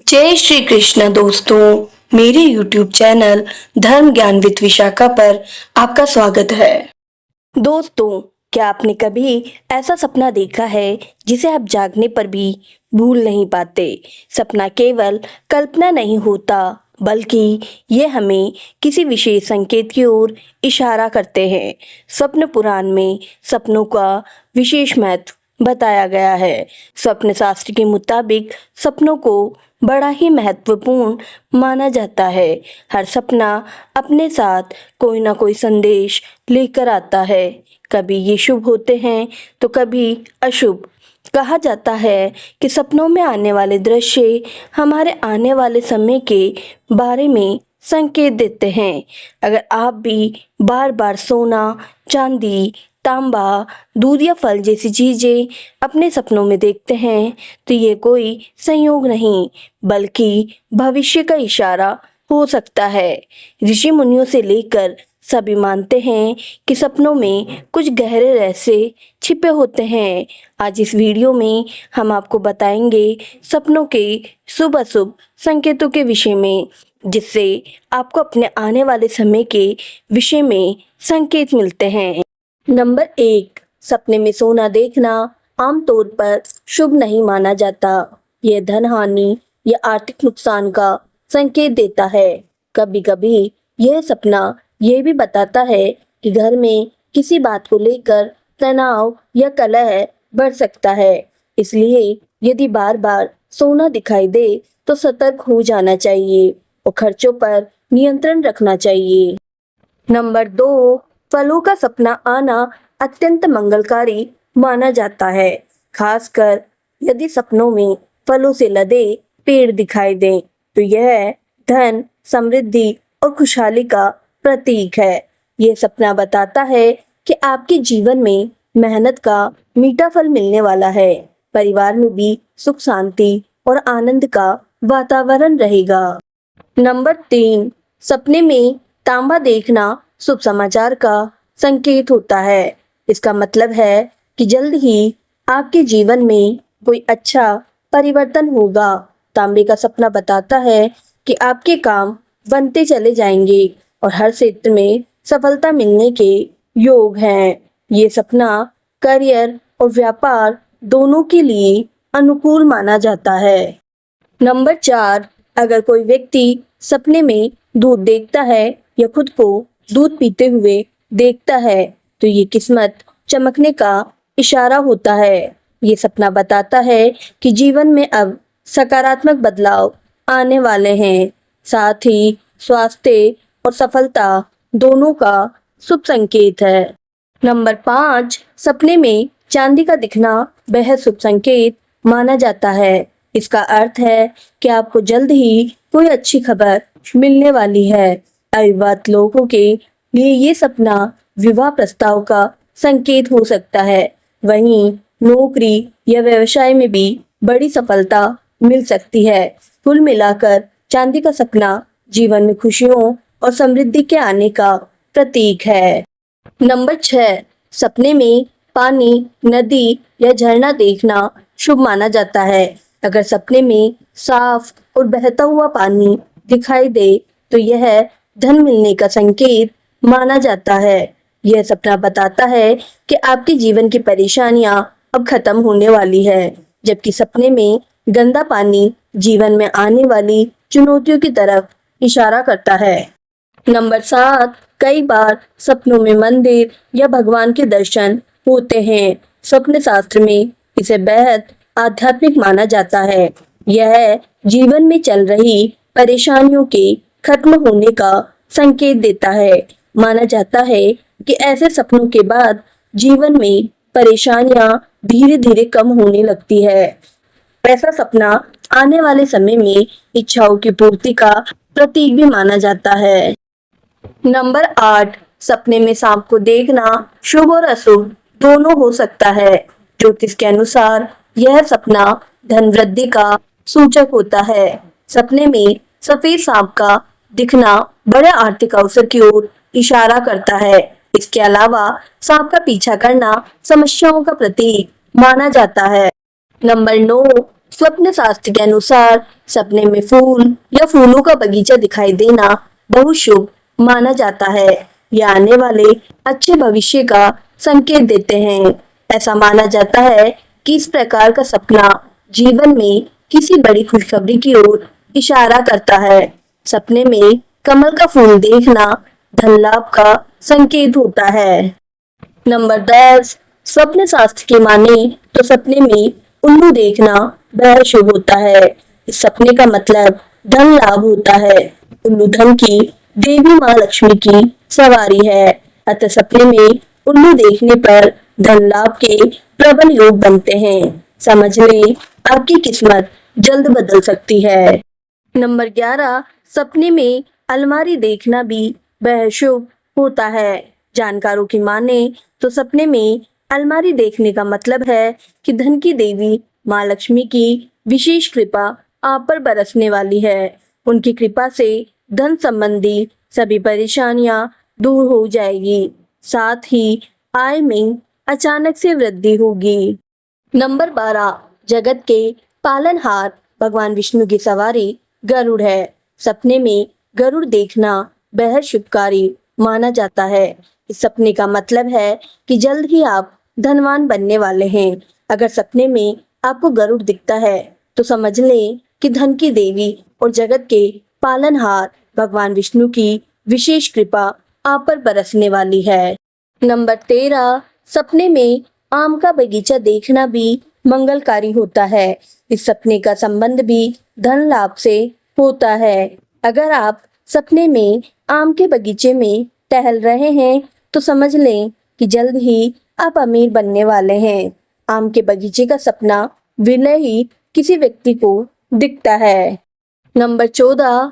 जय श्री कृष्ण दोस्तों, मेरे YouTube चैनल धर्म ज्ञान विद विशाखा पर आपका स्वागत है। दोस्तों, क्या आपने कभी ऐसा सपना देखा है जिसे आप जागने पर भी भूल नहीं पाते? सपना केवल कल्पना नहीं होता, बल्कि ये हमें किसी विशेष संकेत की ओर इशारा करते हैं। स्वप्न पुराण में सपनों का विशेष महत्व बताया गया है। स्वप्न शास्त्र के मुताबिक सपनों को बड़ा ही महत्वपूर्ण माना जाता है। हर सपना अपने साथ कोई ना कोई संदेश लेकर आता है। कभी ये शुभ होते हैं तो कभी अशुभ। कहा जाता है कि सपनों में आने वाले दृश्य हमारे आने वाले समय के बारे में संकेत देते हैं। अगर आप भी बार बार सोना, चांदी, तांबा, दूध या फल जैसी चीजें अपने सपनों में देखते हैं तो ये कोई संयोग नहीं, बल्कि भविष्य का इशारा हो सकता है। ऋषि मुनियों से लेकर सभी मानते हैं कि सपनों में कुछ गहरे रहस्य छिपे होते हैं। आज इस वीडियो में हम आपको बताएंगे सपनों के शुभ अशुभ संकेतों के विषय में, जिससे आपको अपने आने वाले समय के विषय में संकेत मिलते हैं। नंबर 1, सपने में सोना देखना आमतौर पर शुभ नहीं माना जाता। यह धन हानि या आर्थिक नुकसान का संकेत देता है। कभी कभी यह सपना यह भी बताता है कि घर में किसी बात को लेकर तनाव या कलह बढ़ सकता है। इसलिए यदि बार बार सोना दिखाई दे तो सतर्क हो जाना चाहिए और खर्चों पर नियंत्रण रखना चाहिए। नंबर 2, फलों का सपना आना अत्यंत मंगलकारी माना जाता है। खासकर यदि सपनों में फलों से लदे पेड़ दिखाई दें तो यह धन, समृद्धि और खुशहाली का प्रतीक है। यह सपना बताता है कि आपके जीवन में मेहनत का मीठा फल मिलने वाला है। परिवार में भी सुख, शांति और आनंद का वातावरण रहेगा। नंबर 3, सपने में तांबा देखना शुभ समाचार का संकेत होता है। इसका मतलब है कि जल्द ही आपके जीवन में कोई अच्छा परिवर्तन होगा। तांबे का सपना बताता है कि आपके काम बनते चले जाएंगे और हर क्षेत्र में सफलता मिलने के योग हैं। ये सपना करियर और व्यापार दोनों के लिए अनुकूल माना जाता है। नंबर 4, अगर कोई व्यक्ति सपने में दूध देखता है या खुद को दूध पीते हुए देखता है तो ये किस्मत चमकने का इशारा होता है। ये सपना बताता है कि जीवन में अब सकारात्मक बदलाव आने वाले हैं। साथ ही स्वास्थ्य और सफलता दोनों का शुभ संकेत है। नंबर 5, सपने में चांदी का दिखना बेहद शुभ संकेत माना जाता है। इसका अर्थ है कि आपको जल्द ही कोई अच्छी खबर मिलने वाली है। अविवाहित लोगों के लिए ये सपना विवाह प्रस्ताव का संकेत हो सकता है। वहीं नौकरी या व्यवसाय में भी बड़ी सफलता मिल सकती है। कुल मिलाकर चांदी का सपना जीवन में खुशियों और समृद्धि के आने का प्रतीक है। नंबर 6, सपने में पानी, नदी या झरना देखना शुभ माना जाता है। अगर सपने में साफ और बहता हुआ पानी दिखाई दे तो यह धन मिलने का संकेत माना जाता है। यह सपना बताता है कि आपके जीवन की परेशानियां अब खत्म होने वाली है, जबकि सपने में गंदा पानी जीवन में आने वाली चुनौतियों की तरफ इशारा करता है। नंबर 7, कई बार सपनों में मंदिर या भगवान के दर्शन होते हैं। स्वप्न शास्त्र में इसे बेहद आध्यात्मिक माना जाता है। यह जीवन में चल रही परेशानियों के खत्म होने का संकेत देता है। माना जाता है कि ऐसे सपनों के बाद जीवन में परेशानियां धीरे धीरे कम होने लगती है। ऐसा सपना आने वाले समय में इच्छाओं की पूर्ति का प्रतीक भी माना जाता है। नंबर 8, सपने में सांप को देखना शुभ और अशुभ दोनों हो सकता है। ज्योतिष के अनुसार यह सपना धन वृद्धि का सूचक होता है। सपने में सफेद सांप का दिखना बड़े आर्थिक अवसर की ओर इशारा करता है। इसके अलावा सांप का पीछा करना समस्याओं का प्रतीक माना जाता है। नंबर 9, स्वप्न शास्त्र के अनुसार सपने में फूल या फूलों का बगीचा दिखाई देना बहुत शुभ माना जाता है। यह आने वाले अच्छे भविष्य का संकेत देते हैं। ऐसा माना जाता है कि इस प्रकार का सपना जीवन में किसी बड़ी खुशखबरी की ओर इशारा करता है। सपने में कमल का फूल देखना धन लाभ का संकेत होता है। नंबर 10, स्वप्न शास्त्र के माने तो सपने में उल्लू देखना बेहद शुभ होता है। इस सपने का मतलब धन लाभ होता है। उल्लू धन की देवी माँ लक्ष्मी की सवारी है, अतः सपने में उल्लू देखने पर धन लाभ के प्रबल योग बनते हैं। समझ लें, आपकी किस्मत जल्द बदल सकती है। नंबर 11, सपने में अलमारी देखना भी बेहद शुभ होता है। जानकारों की माने तो सपने में अलमारी देखने का मतलब है कि धन की देवी माँ लक्ष्मी की विशेष कृपा आप पर बरसने वाली है। उनकी कृपा से धन संबंधी सभी परेशानियां दूर हो जाएगी, साथ ही आय में अचानक से वृद्धि होगी। नंबर 12, जगत के पालनहार भगवान विष्णु की सवारी गरुड़ है। सपने में गरुड़ देखना बेहद शुभकारी माना जाता है। इस सपने का मतलब है कि जल्द ही आप धनवान बनने वाले हैं। अगर सपने में आपको गरुड़ दिखता है तो समझ लें कि धन की देवी और जगत के पालनहार भगवान विष्णु की विशेष कृपा आप पर बरसने वाली है। नंबर 13, सपने में आम का बगीचा देखना भी मंगलकारी होता है। इस सपने का संबंध भी धन लाभ से होता है। अगर आप सपने में आम के बगीचे में टहल रहे हैं तो समझ लें कि जल्द ही आप अमीर बनने वाले हैं। आम के बगीचे का सपना विरले ही किसी व्यक्ति को दिखता है। नंबर 14,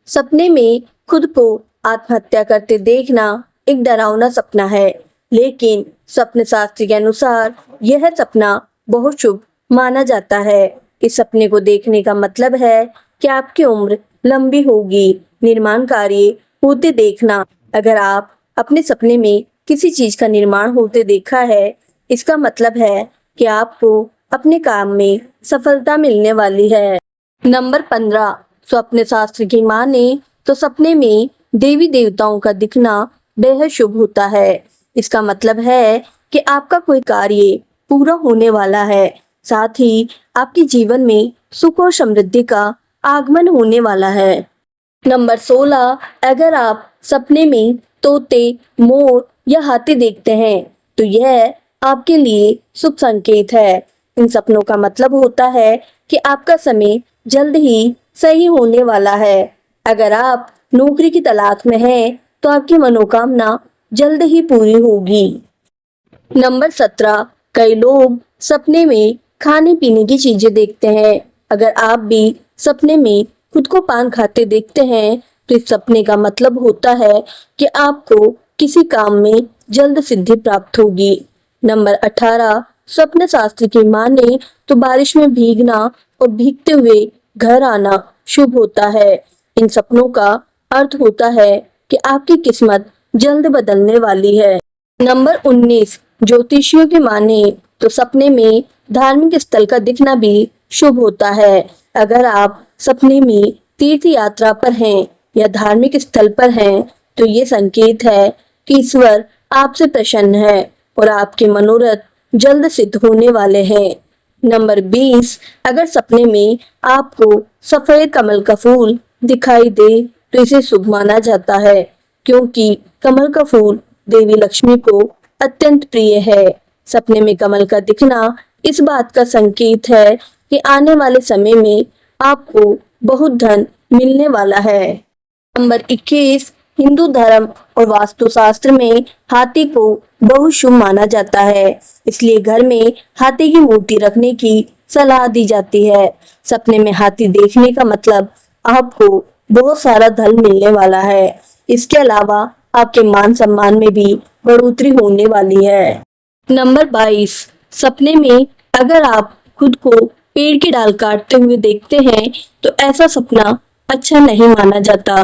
सपने में खुद को आत्महत्या करते देखना एक डरावना सपना है, लेकिन स्वप्न शास्त्र के अनुसार यह सपना बहुत शुभ माना जाता है। इस सपने को देखने का मतलब है कि आपकी उम्र लंबी होगी। निर्माण कार्य होते देखना, अगर आप अपने सपने में किसी चीज का निर्माण होते देखा है, इसका मतलब है कि आपको अपने काम में सफलता मिलने वाली है। नंबर 15, स्वप्न शास्त्र की माने तो सपने में देवी देवताओं का दिखना बेहद शुभ होता है। इसका मतलब है कि आपका कोई कार्य पूरा होने वाला है, साथ ही आपके जीवन में सुख और समृद्धि का आगमन होने वाला है। नंबर 16, अगर आप सपने में तोते, मोर या हाथी देखते हैं तो यह आपके लिए शुभ संकेत है। इन सपनों का मतलब होता है कि आपका समय जल्द ही सही होने वाला है। अगर आप नौकरी की तलाश में हैं तो आपकी मनोकामना जल्द ही पूरी होगी। नंबर 17, कई लोग सपने में खाने पीने की चीजें देखते हैं। अगर आप भी सपने में खुद को पान खाते देखते हैं तो इस सपने का मतलब होता है कि आपको किसी काम में जल्द सिद्धि प्राप्त होगी। नंबर 18, स्वप्न शास्त्र की माने तो बारिश में भीगना और भीगते हुए घर आना शुभ होता है। इन सपनों का अर्थ होता है कि आपकी किस्मत जल्द बदलने वाली है। नंबर 19, ज्योतिषियों के माने तो सपने में धार्मिक स्थल का दिखना भी शुभ होता है। अगर आप सपने में तीर्थ यात्रा पर हैं या धार्मिक स्थल पर हैं तो ये संकेत है कि ईश्वर आपसे प्रसन्न है और आपके मनोरथ जल्द सिद्ध होने वाले हैं। नंबर 20, अगर सपने में आपको सफेद कमल का फूल दिखाई दे तो इसे शुभ माना जाता है, क्योंकि कमल का फूल देवी लक्ष्मी को अत्यंत प्रिय है। सपने में कमल का दिखना इस बात का संकेत है कि आने वाले समय में आपको बहुत धन मिलने वाला है। नंबर 21, हिंदू धर्म और वास्तुशास्त्र में हाथी को बहुत शुभ माना जाता है, इसलिए घर में हाथी की मूर्ति रखने की सलाह दी जाती है। सपने में हाथी देखने का मतलब आपको बहुत सारा धन मिलने वाला है। इसके अलावा आपके मान सम्मान में भी बढ़ोतरी होने वाली है। नंबर 22, सपने में अगर आप खुद को पेड़ की डाल काटते हुए देखते हैं तो ऐसा सपना अच्छा नहीं माना जाता।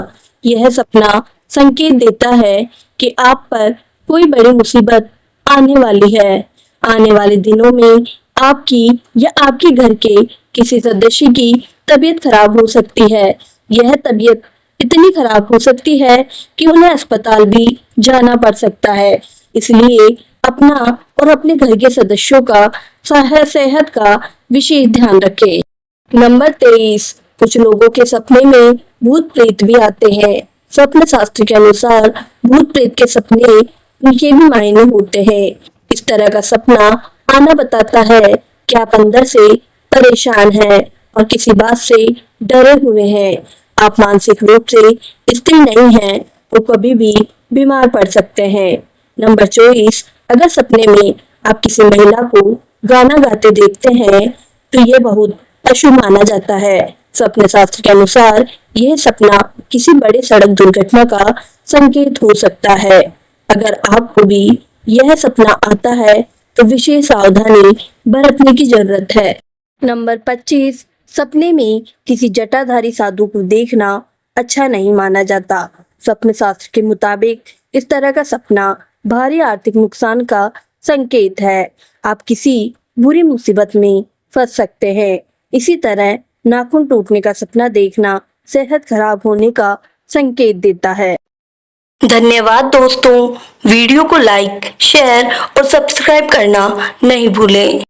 यह सपना संकेत देता है कि आप पर कोई बड़ी मुसीबत आने वाली है। आने वाले दिनों में आपकी या आपके घर के किसी सदस्य की तबीयत खराब हो सकती है। यह तबीयत इतनी खराब हो सकती है कि उन्हें अस्पताल भी जाना पड़ सकता है। इसलिए अपना और अपने घर के सदस्यों का सेहत का विशेष ध्यान रखें। नंबर 23, कुछ लोगों के सपने में भूत प्रेत भी आते हैं। स्वप्न शास्त्र के अनुसार भूत प्रेत के सपने उनके भी मायने होते हैं। इस तरह का सपना आना बताता है कि आप अंदर से परेशान हैं और किसी बात से डरे हुए हैं। आप मानसिक रूप से स्थिर नहीं हैं तो कभी भी बीमार पड़ सकते हैं। नंबर 24, अगर सपने में आप किसी महिला को गाना गाते देखते हैं तो ये बहुत अशुभ माना जाता है। स्वप्न शास्त्र के अनुसार यह सपना किसी बड़े सड़क दुर्घटना का संकेत हो सकता है। अगर आपको भी यह सपना आता है तो विशेष सावधानी बरतने की जरूरत है। नंबर 25, सपने में किसी जटाधारी साधु को देखना अच्छा नहीं माना जाता। स्वप्न शास्त्र के मुताबिक इस तरह का सपना भारी आर्थिक नुकसान का संकेत है। आप किसी बुरी मुसीबत में फंस सकते हैं। इसी तरह नाखून टूटने का सपना देखना सेहत खराब होने का संकेत देता है। धन्यवाद दोस्तों, वीडियो को लाइक, शेयर और सब्सक्राइब करना नहीं भूलें।